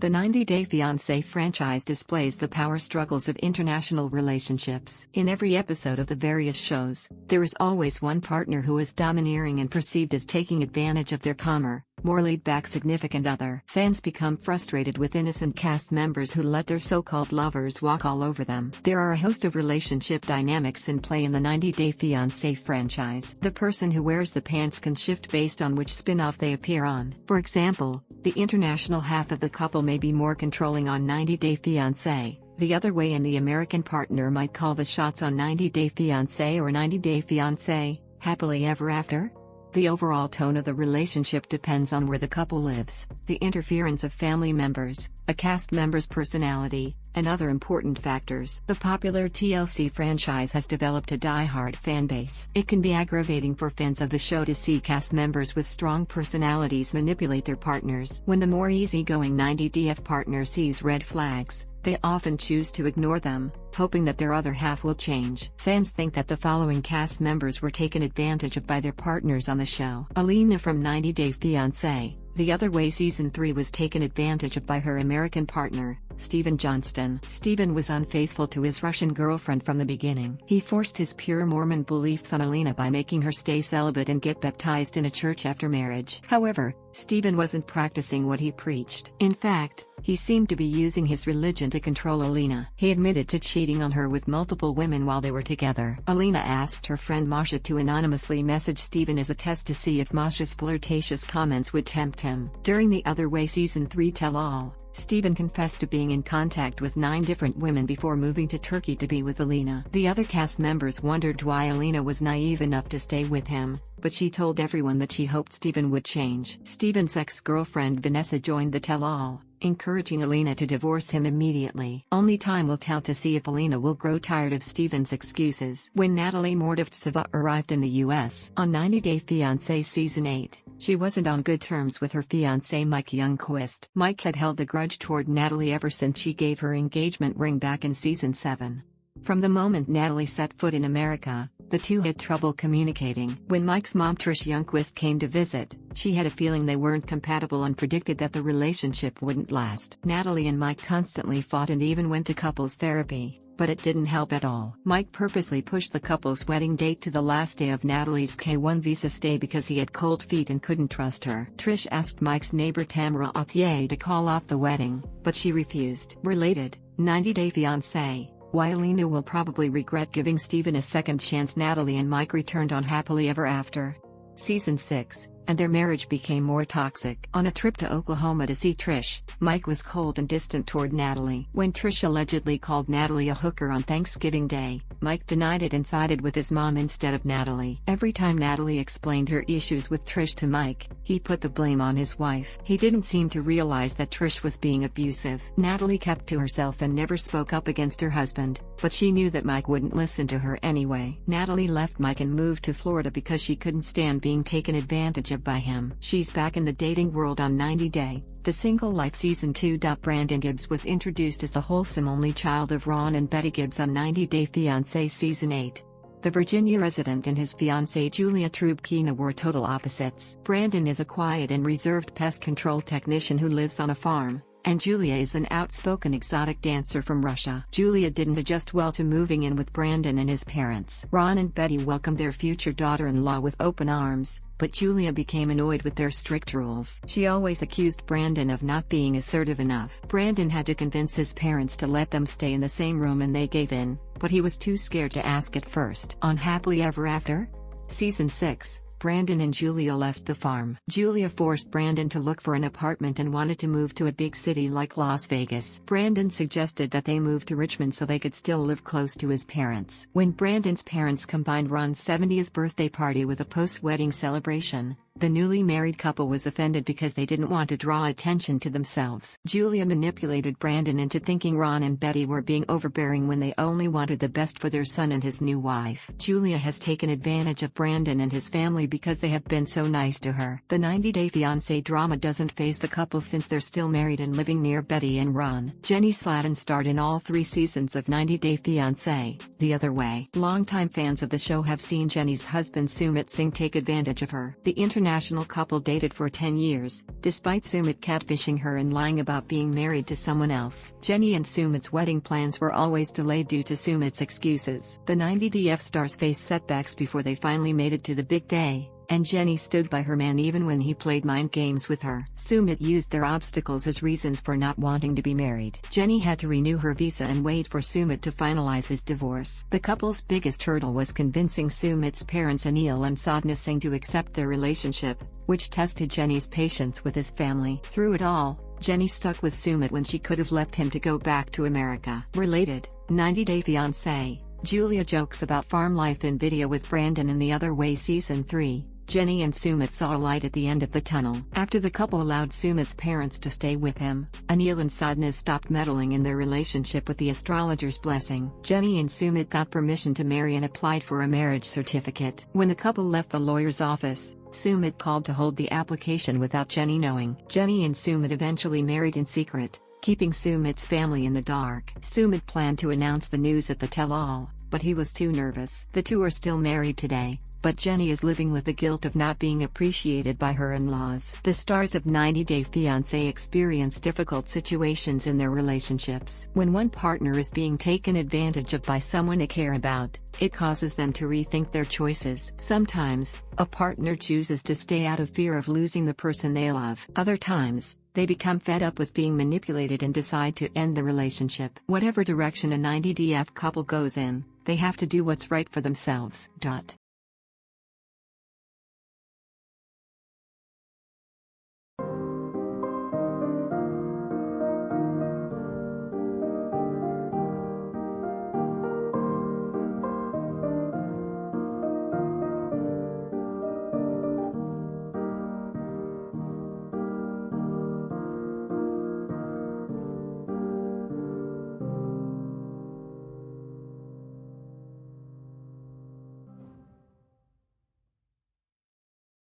The 90 Day Fiancé franchise displays the power struggles of international relationships. In every episode of the various shows, there is always one partner who is domineering and perceived as taking advantage of their calmer, more laid-back significant other. Fans become frustrated with innocent cast members who let their so-called lovers walk all over them. There are a host of relationship dynamics in play in the 90 Day Fiancé franchise. The person who wears the pants can shift based on which spin-off they appear on. For example, the international half of the couple may be more controlling on 90 Day Fiancé, the other way, and the American partner might call the shots on 90 Day Fiancé or 90 Day Fiancé, Happily Ever After. The overall tone of the relationship depends on where the couple lives, the interference of family members, a cast member's personality, and other important factors. The popular TLC franchise has developed a die-hard fan base. It can be aggravating for fans of the show to see cast members with strong personalities manipulate their partners. When the more easygoing 90DF partner sees red flags, they often choose to ignore them, hoping that their other half will change. Fans think that the following cast members were taken advantage of by their partners on the show. Alina from 90 Day Fiancé, The Other Way Season 3 was taken advantage of by her American partner, Steven Johnston. Steven was unfaithful to his Russian girlfriend from the beginning. He forced his pure Mormon beliefs on Alina by making her stay celibate and get baptized in a church after marriage. However, Steven wasn't practicing what he preached. In fact, he seemed to be using his religion to control Alina. He admitted to cheating on her with multiple women while they were together. Alina asked her friend Masha to anonymously message Steven as a test to see if Masha's flirtatious comments would tempt him. During The Other Way Season 3 tell-all, Steven confessed to being in contact with 9 different women before moving to Turkey to be with Alina. The other cast members wondered why Alina was naive enough to stay with him, but she told everyone that she hoped Steven would change. Steven's ex-girlfriend Vanessa joined the tell-all, encouraging Alina to divorce him immediately. Only time will tell to see if Alina will grow tired of Steven's excuses. When Natalie Mortifz arrived in the US on 90 Day Fiancé Season 8, she wasn't on good terms with her fiancé Mike Youngquist. Mike had held a grudge toward Natalie ever since she gave her engagement ring back in Season 7. From the moment Natalie set foot in America, the two had trouble communicating. When Mike's mom Trish Youngquist came to visit, she had a feeling they weren't compatible and predicted that the relationship wouldn't last. Natalie and Mike constantly fought and even went to couples therapy, but it didn't help at all. Mike purposely pushed the couple's wedding date to the last day of Natalie's K-1 visa stay because he had cold feet and couldn't trust her. Trish asked Mike's neighbor Tamara Authier to call off the wedding, but she refused. Related, 90 Day Fiancé. Why Alina will probably regret giving Steven a second chance. Natalie and Mike returned on Happily Ever After Season 6, and their marriage became more toxic. On a trip to Oklahoma to see Trish, Mike was cold and distant toward Natalie. When Trish allegedly called Natalie a hooker on Thanksgiving Day, Mike denied it and sided with his mom instead of Natalie. Every time Natalie explained her issues with Trish to Mike, he put the blame on his wife. He didn't seem to realize that Trish was being abusive. Natalie kept to herself and never spoke up against her husband, but she knew that Mike wouldn't listen to her anyway. Natalie left Mike and moved to Florida because she couldn't stand being taken advantage of by him. She's back in the dating world on 90 Day, The Single Life Season 2. Brandon Gibbs was introduced as the wholesome only child of Ron and Betty Gibbs on 90 Day Fiancé Season 8. The Virginia resident and his fiancée Julia Trubkina were total opposites. Brandon is a quiet and reserved pest control technician who lives on a farm, and Julia is an outspoken exotic dancer from Russia. Julia didn't adjust well to moving in with Brandon and his parents. Ron and Betty welcomed their future daughter-in-law with open arms, but Julia became annoyed with their strict rules. She always accused Brandon of not being assertive enough. Brandon had to convince his parents to let them stay in the same room and they gave in, but he was too scared to ask at first. On Happily Ever After Season 6, Brandon and Julia left the farm. Julia forced Brandon to look for an apartment and wanted to move to a big city like Las Vegas. Brandon suggested that they move to Richmond so they could still live close to his parents. When Brandon's parents combined Ron's 70th birthday party with a post-wedding celebration, the newly married couple was offended because they didn't want to draw attention to themselves. Julia manipulated Brandon into thinking Ron and Betty were being overbearing when they only wanted the best for their son and his new wife. Julia has taken advantage of Brandon and his family because they have been so nice to her. The 90 Day Fiancé drama doesn't faze the couple since they're still married and living near Betty and Ron. Jenny Slatten starred in all 3 seasons of 90 Day Fiancé, The Other Way. Longtime fans of the show have seen Jenny's husband Sumit Singh take advantage of her. The international international couple dated for 10 years, despite Sumit catfishing her and lying about being married to someone else. Jennie and Sumit's wedding plans were always delayed due to Sumit's excuses. The 90DF stars faced setbacks before they finally made it to the big day, and Jennie stood by her man even when he played mind games with her. Sumit used their obstacles as reasons for not wanting to be married. Jennie had to renew her visa and wait for Sumit to finalize his divorce. The couple's biggest hurdle was convincing Sumit's parents Anil and Sadhna Singh to accept their relationship, which tested Jennie's patience with his family. Through it all, Jennie stuck with Sumit when she could have left him to go back to America. Related, 90 Day Fiancé, Julia jokes about farm life in video with Brandon in The Other Way Season 3. Jennie and Sumit saw a light at the end of the tunnel. After the couple allowed Sumit's parents to stay with him, Anil and Sadhna stopped meddling in their relationship with the astrologer's blessing. Jennie and Sumit got permission to marry and applied for a marriage certificate. When the couple left the lawyer's office, Sumit called to hold the application without Jennie knowing. Jennie and Sumit eventually married in secret, keeping Sumit's family in the dark. Sumit planned to announce the news at the tell-all, but he was too nervous. The two are still married today, but Jennie is living with the guilt of not being appreciated by her in-laws. The stars of 90 Day Fiancé experience difficult situations in their relationships. When one partner is being taken advantage of by someone they care about, it causes them to rethink their choices. Sometimes, a partner chooses to stay out of fear of losing the person they love. Other times, they become fed up with being manipulated and decide to end the relationship. Whatever direction a 90DF couple goes in, they have to do what's right for themselves.